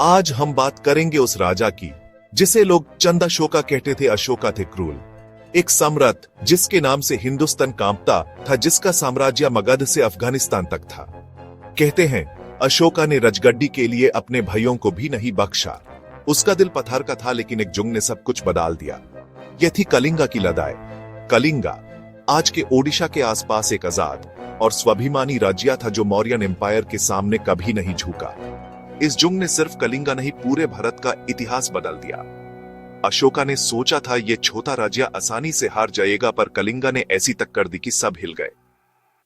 आज हम बात करेंगे उस राजा की जिसे लोग चंद अशोका कहते थे। अशोका थे क्रूर, एक सम्राट जिसके नाम से हिंदुस्तान कांपता था, जिसका साम्राज्य मगध से अफगानिस्तान तक था। कहते हैं अशोका ने रजगड्डी के लिए अपने भाइयों को भी नहीं बख्शा। उसका दिल पत्थर का था, लेकिन एक जुंग ने सब कुछ बदल दिया। यह थी कलिंगा की लड़ाई। कलिंगा आज के ओडिशा के आसपास एक आजाद और स्वाभिमानी राज्य था जो मौर्यन एम्पायर के सामने कभी नहीं झुका। इस जुंग ने सिर्फ कलिंगा नहीं, पूरे भारत का इतिहास बदल दिया। अशोका ने सोचा था यह छोटा राज्य आसानी से हार जाएगा, पर कलिंगा ने ऐसी टक्कर दी कि सब हिल गए।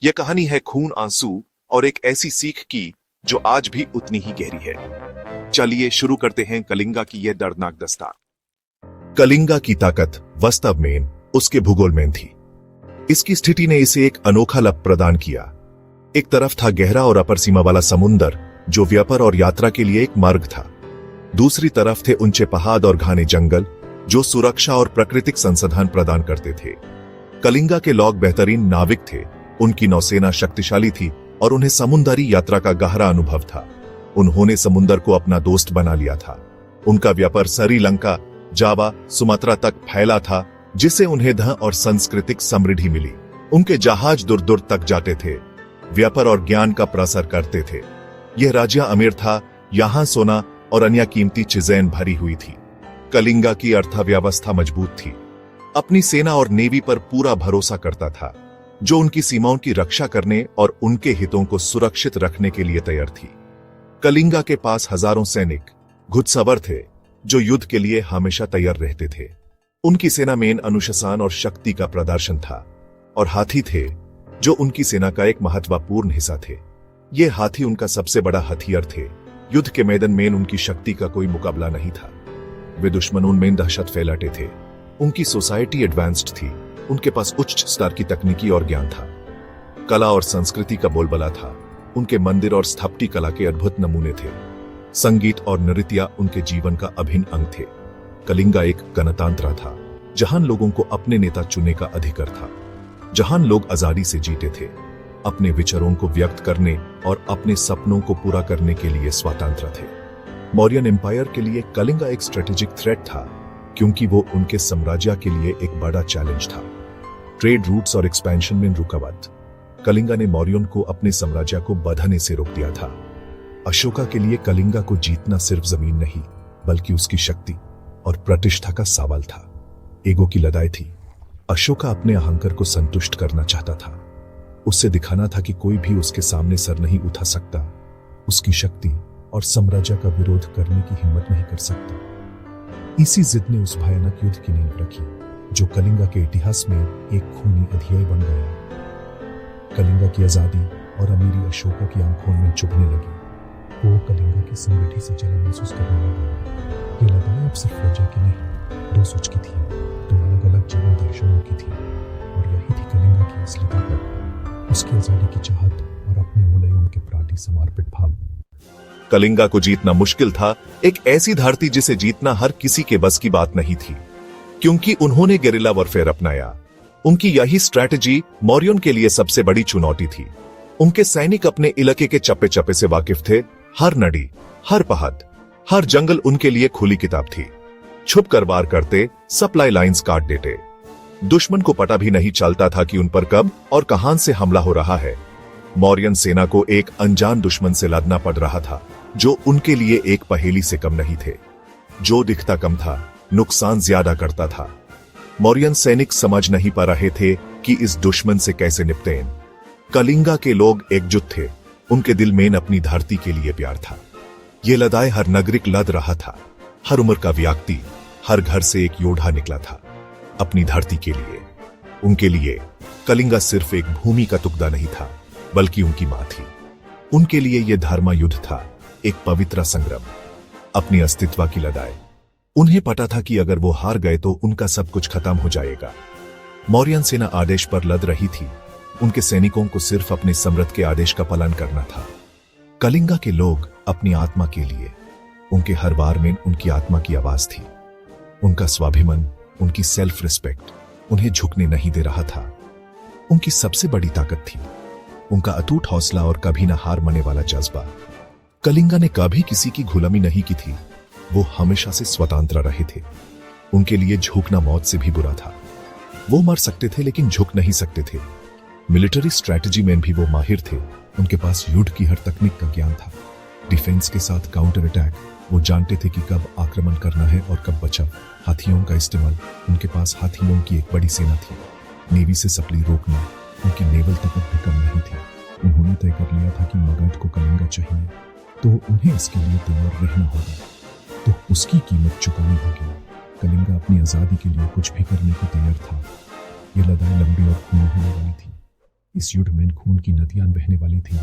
यह कहानी है खून, आंसू और एक ऐसी सीख की जो आज भी उतनी ही गहरी है। चलिए शुरू करते हैं कलिंगा की यह दर्दनाक दास्तान। कलिंगा की ताकत वास्तव में उसके भूगोल में थी। इसकी स्थिति ने इसे एक अनोखा लाभ प्रदान किया। एक तरफ था गहरा और अपर सीमा वाला समुद्र जो व्यापार और यात्रा के लिए एक मार्ग था। दूसरी तरफ थे ऊंचे पहाड़ और घने जंगल जो सुरक्षा और प्राकृतिक संसाधन प्रदान करते थे। कलिंगा के लोग बेहतरीन नाविक थे, उनकी नौसेना शक्तिशाली थी और उन्हें समुद्री यात्रा का गहरा अनुभव था। उन्होंने समुद्र को अपना दोस्त बना लिया था। उनका व्यापार श्रीलंका, जावा, सुमात्रा तक फैला था, जिससे उन्हें धन और सांस्कृतिक समृद्धि मिली। उनके जहाज दूर दूर तक जाते थे, व्यापार और ज्ञान का प्रसार करते थे। यह राज्य अमीर था, यहाँ सोना और अन्य कीमती चीजें भरी हुई थी। कलिंगा की अर्थव्यवस्था मजबूत थी, अपनी सेना और नेवी पर पूरा भरोसा करता था, जो उनकी सीमाओं की रक्षा करने और उनके हितों को सुरक्षित रखने के लिए तैयार थी। कलिंगा के पास हजारों सैनिक, घुड़सवार थे जो युद्ध के लिए हमेशा तैयार रहते थे। उनकी सेना में अनुशासन और शक्ति का प्रदर्शन था, और हाथी थे जो उनकी सेना का एक महत्वपूर्ण हिस्सा थे। ये हाथी उनका सबसे बड़ा हथियार थे। युद्ध के मैदान में उनकी शक्ति का कोई मुकाबला नहीं था। वे दुश्मनों में दहशत फैलाते थे। उनकी सोसाइटी एडवांस्ड थी, उनके पास उच्च स्तर की तकनीकी और ज्ञान था। कला और संस्कृति का बोलबाला था। उनके मंदिर और स्थापत्य कला के अद्भुत नमूने थे। संगीत और नृत्य उनके जीवन का अभिन्न अंग थे। कलिंगा एक गणतंत्र था, जहां लोगों को अपने नेता चुनने का अधिकार था, जहां लोग आजादी से जीते थे, अपने विचारों को व्यक्त करने और अपने सपनों को पूरा करने के लिए स्वतंत्र थे। मौर्यन एम्पायर के लिए कलिंगा एक स्ट्रेटेजिक थ्रेट था, क्योंकि वो उनके साम्राज्य के लिए एक बड़ा चैलेंज था। ट्रेड रूट्स और एक्सपेंशन में रुकावट। कलिंगा ने मौर्यन को अपने साम्राज्य को बढ़ने से रोक दिया था। अशोका के लिए कलिंगा को जीतना सिर्फ जमीन नहीं, बल्कि उसकी शक्ति और प्रतिष्ठा का सवाल था। ईगो की लड़ाई थी। अशोका अपने अहंकार को संतुष्ट करना चाहता था। उससे दिखाना था कि कोई भी उसके सामने सर नहीं उठा सकता, उसकी शक्ति और साम्राज्य का विरोध करने की हिम्मत नहीं कर सकता। इसी जिद ने उस भयानक युद्ध की नींव रखी, जो कलिंगा के इतिहास में एक खूनी अध्याय बन गया। कलिंगा की आजादी और अमीरी अशोका की आंखों में चुभने लगी। वो कलिंगा की समृद्धि से जलन महसूस करने लगा। ये लड़ाई अब सिर्फ राज्य की नहीं, दो सोच की थी, दो अलग अलग जीवन दर्शनों की थी, और यही थी कलिंगा की असली ताकत, उसकी आजादी की चाहत और अपने मूल्यों के प्रति समर्पित भाव। कलिंगा को जीतना मुश्किल था, एक ऐसी धरती जिसे जीतना हर किसी के बस की बात नहीं थी, क्योंकि उन्होंने गेरिला वॉरफेयर अपनाया। उनकी यही स्ट्रैटेजी मौर्यों के लिए सबसे बड़ी चुनौती थी। उनके सैनिक अपने इलाके के चप्पे चप्पे से वाकिफ थे। हर नदी, हर पहाड़, हर जंगल उनके लिए खुली किताब थी। छुप कर वार करते, सप्लाई लाइंस काट देते। दुश्मन को पता भी नहीं चलता था कि उन पर कब और कहां से हमला हो रहा है। मौर्यन सेना को एक अनजान दुश्मन से लड़ना पड़ रहा था, जो उनके लिए एक पहेली से कम नहीं थे। जो दिखता कम था, नुकसान ज्यादा करता था। मौर्यन सैनिक समझ नहीं पा रहे थे कि इस दुश्मन से कैसे निपटें। कलिंगा के लोग एकजुट थे। उनके दिल में अपनी धरती के लिए प्यार था। यह लड़ाई हर नागरिक लड़ रहा था। हर उम्र का व्यक्ति, हर घर से एक योद्धा निकला था अपनी धरती के लिए। उनके लिए कलिंगा सिर्फ एक भूमि का टुकड़ा नहीं था, बल्कि उनकी मां थी। उनके लिए यह धर्म युद्ध था, एक पवित्र संग्राम, अपनी अस्तित्व की लड़ाई। उन्हें पता था कि अगर वो हार गए तो उनका सब कुछ खत्म हो जाएगा। मौर्यन सेना आदेश पर लड़ रही थी। उनके सैनिकों को सिर्फ अपने सम्राट के आदेश का पालन करना था। कलिंगा के लोग अपनी आत्मा के लिए, उनके हर वार में उनकी आत्मा की आवाज थी। उनका स्वाभिमान, उनकी सेल्फ रिस्पेक्ट उन्हें झुकने नहीं दे रहा था। उनकी सबसे बड़ी ताकत थी उनका अटूट हौसला और कभी ना हार मानने वाला जज्बा। कलिंगा ने कभी किसी की गुलामी नहीं की थी। वो हमेशा से स्वतंत्र रहे थे। उनके लिए झुकना मौत से भी बुरा था। वो मर सकते थे लेकिन झुक नहीं सकते थे। मिलिट्री स्ट्रैटेजी में भी वो माहिर थे। उनके पास युद्ध की हर तकनीक का ज्ञान था। डिफेंस के साथ काउंटर अटैक, वो जानते थे कि कब आक्रमण करना है और कब बचाव। हाथियों का इस्तेमाल, उनके पास हाथियों की एक बड़ी सेना थी। नेवी से सप्लाई रोकना उनकी नेवल ताकत भी कम नहीं थी। उन्होंने तय कर लिया था कि मगध को कलिंगा चाहिए, तो उन्हें इसके लिए तैयार रहना होगा, तो उसकी कीमत चुकानी होगी। कलिंगा अपनी आजादी के लिए कुछ भी करने को तैयार था। यह लड़ाई लंबी और खूनी होने वाली थी। इस युद्ध में खून की नदियां बहने वाली थी।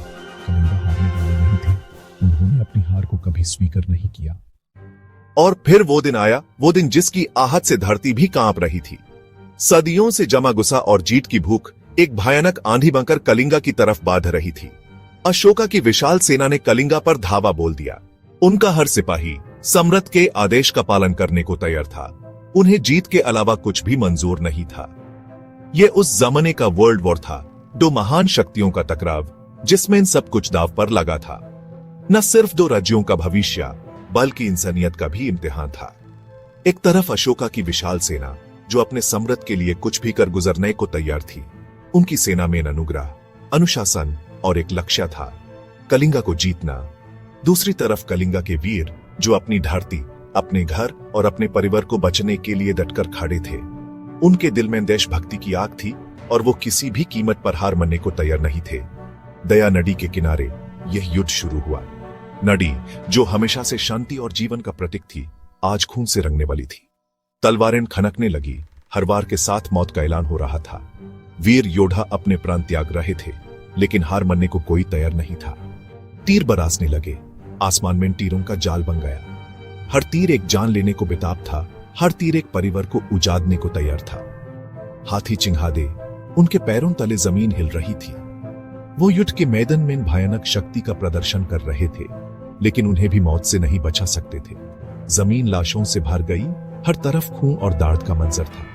कलिंगा हारने वाले नहीं थे। उन्होंने अपनी हार को कभी स्वीकार नहीं किया। और फिर वो दिन आया, वो दिन जिसकी आहट से धरती भी कांप रही थी। सदियों से जमा गुस्सा और जीत की भूख एक भयानक आंधी बनकर कलिंगा की तरफ बाध रही थी। अशोका की विशाल सेना ने कलिंगा पर धावा बोल दिया। उनका हर सिपाही सम्राट के आदेश का पालन करने को तैयार था। उन्हें जीत के अलावा कुछ भी मंजूर नहीं था। यह उस जमाने का वर्ल्ड वॉर था, दो महान शक्तियों का टकराव, जिसमें सब कुछ दांव पर लगा था। न सिर्फ दो राज्यों का भविष्य, बल्कि इंसानियत का भी इम्तिहान था। एक तरफ अशोका की विशाल सेना, जो अपने सम्राट के लिए कुछ भी कर गुजरने को तैयार थी। उनकी सेना में अनुग्रह, अनुशासन और एक लक्ष्य था, कलिंगा को जीतना। दूसरी तरफ कलिंगा के वीर, जो अपनी धरती, अपने घर और अपने परिवार को बचने के लिए डटकर खड़े थे। उनके दिल में देशभक्ति की आग थी और वो किसी भी कीमत पर हार मानने को तैयार नहीं थे। दया नदी के किनारे यह युद्ध शुरू हुआ। नदी, जो हमेशा से शांति और जीवन का प्रतीक थी, आज खून से रंगने वाली थी। तलवारें खनकने लगी। हर वार के साथ मौत का ऐलान हो रहा था। वीर योद्धा अपने प्राण त्याग रहे थे, लेकिन हार मानने को कोई तैयार नहीं था। तीर बरसने लगे। आसमान में तीरों का जाल बन गया। हर तीर एक जान लेने को बेताब था। हर तीर एक परिवार को उजाड़ने को तैयार था। हाथी चिंघाड़े, उनके पैरों तले जमीन हिल रही थी। वो युद्ध के मैदान में भयानक शक्ति का प्रदर्शन कर रहे थे, लेकिन उन्हें भी मौत से नहीं बचा सकते थे। जमीन लाशों से भर गई। हर तरफ खून और दर्द का मंजर था।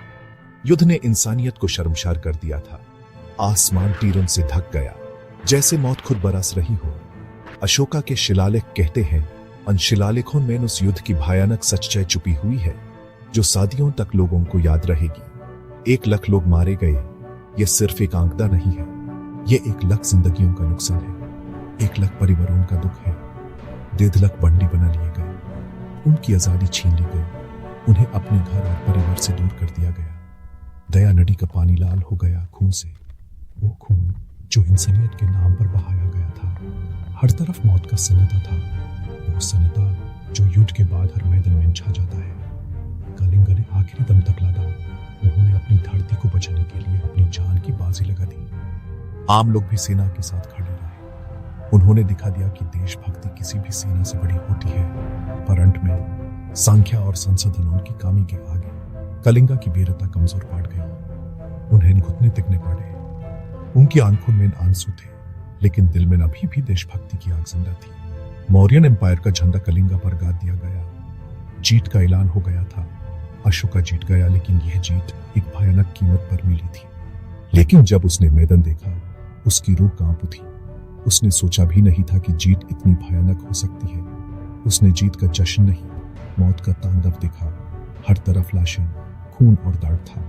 युद्ध ने इंसानियत को शर्मसार कर दिया था। आसमान तीरों से ढक गया, जैसे मौत खुद बरस रही हो। अशोका के शिलालेख कहते हैं, उन शिलालेखों में उस युद्ध की भयानक सच्चाई छुपी हुई है, जो सदियों तक लोगों को याद रहेगी। 1 लाख लोग मारे गए। यह सिर्फ एक आंकड़ा नहीं है, यह 1 लाख जिंदगियों का नुकसान है। 1 लाख परिवारों का दुख है। 1.5 लाख बंदी बना लिए गए। उनकी आजादी छीन ली गई। उन्हें अपने घर और परिवार से दूर कर दिया गया। दया नदी का पानी लाल हो गया खून से। वो खून जो इंसानियत के नाम पर बहाया गया था। हर तरफ मौत का सन्नाटा था। वो सन्नाटा जो युद्ध के बाद हर मैदान में छा जाता है। कलिंगा ने आखिरी दम तक लड़ा। उन्होंने अपनी धरती को बचाने के लिए अपनी जान की बाजी लगा दी। आम लोग भी सेना के साथ खड़े रहे। उन्होंने दिखा दिया कि देशभक्ति किसी भी सेना से बड़ी होती है, पर अंत में संख्या और संसाधन उनकी कमी के आगे कलिंगा की वीरता कमजोर पड़ गई। उन्हें घुटने टेकने पड़े। उनकी आंखों में आंसू थे, लेकिन दिल में अभी भी देशभक्ति की आग जिंदा थी। मौर्यन एम्पायर का झंडा कलिंगा पर गाड़ दिया गया। जीत का ऐलान हो गया था। अशोका जीत गया, लेकिन यह जीत एक भयानक कीमत पर मिली थी। लेकिन जब उसने मैदान देखा, उसकी रूह कांप उठी। उसने सोचा भी नहीं था कि जीत इतनी भयानक हो सकती है। उसने जीत का जश्न नहीं, मौत का तांडव देखा। हर तरफ लाशें, खून और दर्द था।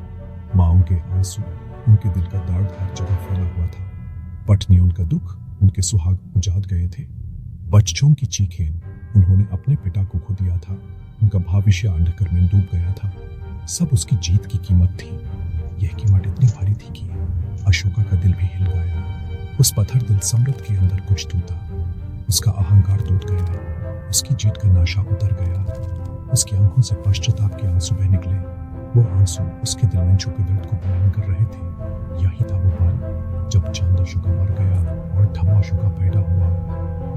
माओं के आंसू, उनके दिल का दर्द हर जगह फैला हुआ था। पत्नियों का दुख, उनके सुहाग उजाड़ गए थे। बच्चों की चीखें, उन्होंने अपने पिता को खो दिया था। उनका भविष्य अंधकार में डूब गया था। सब उसकी जीत की कीमत थी। यह कीमत इतनी भारी थी कि अशोका का दिल भी हिल गया। उस पत्थर दिल सम्राट के अंदर कुछ टूटा। उसका अहंकार टूट गया। उसकी जीत का नशा उतर गया। उसकी आंखों से पश्चाताप के आंसू बह निकले। वो आंसू उसके दिल में छुपे दर्द को बयान कर रहे थे। यही था वो पल जब चांद अशोका मर गया और धम्मा अशोका पैदा हुआ।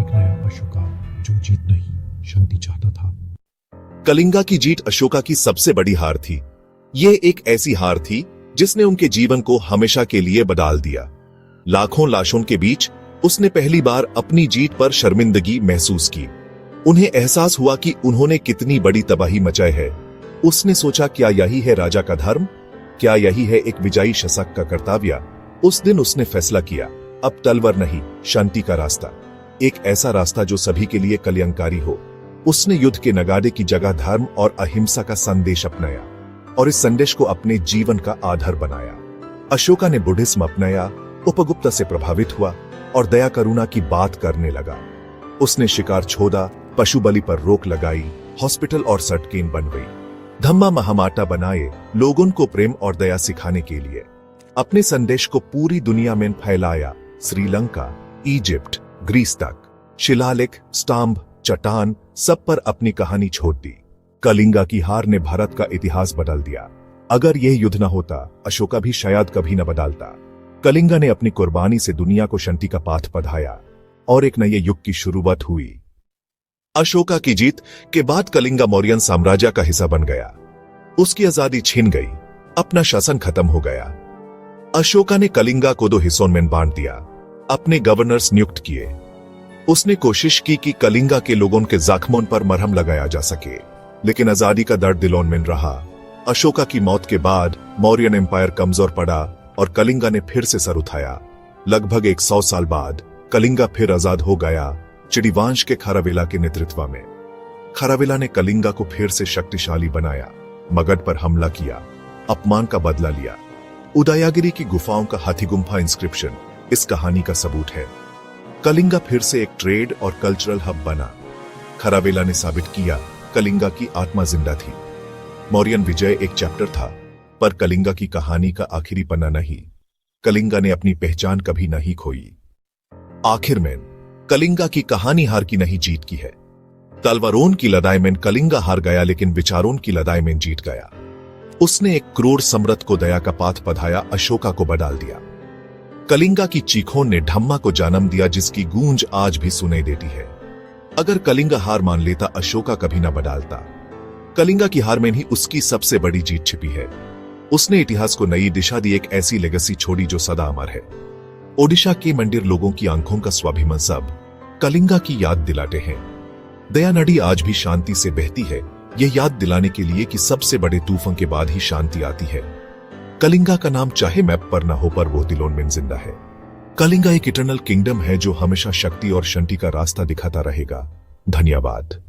एक नया अशोका जो जीत नहीं, शांति चाहता था। कलिंगा की जीत अशोका की सबसे बड़ी हार थी। यह एक ऐसी हार थी जिसने उनके जीवन को हमेशा के लिए बदल दिया। लाखों लाशों के बीच उसने पहली बार अपनी जीत पर शर्मिंदगी महसूस की। उन्हें एहसास हुआ कि उन्होंने कितनी बड़ी तबाही मचाई है। उसने सोचा, क्या यही है राजा का धर्म? क्या यही है एक विजयी शासक का कर्तव्य? उस दिन उसने फैसला किया, अब तलवार नहीं, शांति का रास्ता। एक ऐसा रास्ता जो सभी के लिए कल्याणकारी हो। उसने युद्ध के नगाड़े की जगह धर्म और अहिंसा का संदेश अपनाया और इस संदेश को अपने जीवन का आधार बनाया। अशोका ने बुद्धिज्म अपनाया, उपगुप्ता से प्रभावित हुआ और दया करुणा की बात करने लगा। उसने शिकार छोड़ा, पशु बलि पर रोक लगाई, हॉस्पिटल और सटकेन बनवाई, धम्मा महामाटा बनाए, लोगों को प्रेम और दया सिखाने के लिए अपने संदेश को पूरी दुनिया में फैलाया। श्रीलंका, इजिप्ट, ग्रीस तक शिलालेख, स्तंभ, चट्टान सब पर अपनी कहानी छोड़ दी। कलिंगा की हार ने भारत का इतिहास बदल दिया। अगर यह युद्ध न होता, अशोका भी शायद कभी न बदलता। कलिंगा ने अपनी कुर्बानी से दुनिया को शांति का पाठ पढ़ाया और एक नए युग की शुरुआत हुई। अशोका की जीत के बाद कलिंगा मौर्यन साम्राज्य का हिस्सा बन गया। उसकी आजादी छिन गई, अपना शासन खत्म हो गया। अशोका ने कलिंगा को 2 हिस्सों में बांट दिया, अपने गवर्नर्स नियुक्त किए। उसने कोशिश की कि कलिंगा के लोगों के जख्मों पर मरहम लगाया जा सके, लेकिन आजादी का दर्द दिलों में रहा। अशोका की मौत के बाद मौर्यन एम्पायर कमजोर पड़ा और कलिंगा ने फिर से सर उठाया। लगभग 100 साल बाद कलिंगा फिर आजाद हो गया, चिड़ीवंश के खारावेला के नेतृत्व में। खारावेला ने कलिंगा को फिर से शक्तिशाली बनाया, मगध पर हमला किया, अपमान का बदला लिया। उदयगिरी की गुफाओं का हाथी गुम्फा इंस्क्रिप्शन इस कहानी का सबूत है। कलिंगा फिर से एक ट्रेड और कल्चरल हब बना। खारावेला ने साबित किया कलिंगा की आत्मा जिंदा थी। मौर्यन विजय एक चैप्टर था, पर कलिंगा की कहानी का आखिरी पन्ना नहीं। कलिंगा ने अपनी पहचान कभी नहीं खोई। आखिर में कलिंगा की कहानी हार की नहीं जीत की है। तलवारों की लड़ाई में कलिंगा हार गया, लेकिन विचारों की लड़ाई में जीत गया। उसने एक क्रूर सम्राट को दया का पाठ पढ़ाया, अशोका को बदल दिया। कलिंगा की चीखों ने धम्मा को जन्म दिया, जिसकी गूंज आज भी सुनाई देती है। अगर कलिंगा हार मान लेता, अशोका कभी न बदलता। कलिंगा की हार में ही उसकी सबसे बड़ी जीत छिपी है। उसने इतिहास को नई दिशा दी, एक ऐसी लेगेसी छोड़ी जो सदा अमर है। ओडिशा के मंदिर लोगों की आंखों का स्वाभिमान सब कलिंगा की याद दिलाते हैं। दया नदी आज भी शांति से बहती है, यह याद दिलाने के लिए कि सबसे बड़े तूफान के बाद ही शांति आती है। कलिंगा का नाम चाहे मैप पर ना हो, पर वो दिलों में जिंदा है। कलिंगा एक इटर्नल किंगडम है जो हमेशा शक्ति और शांति का रास्ता दिखाता रहेगा। धन्यवाद।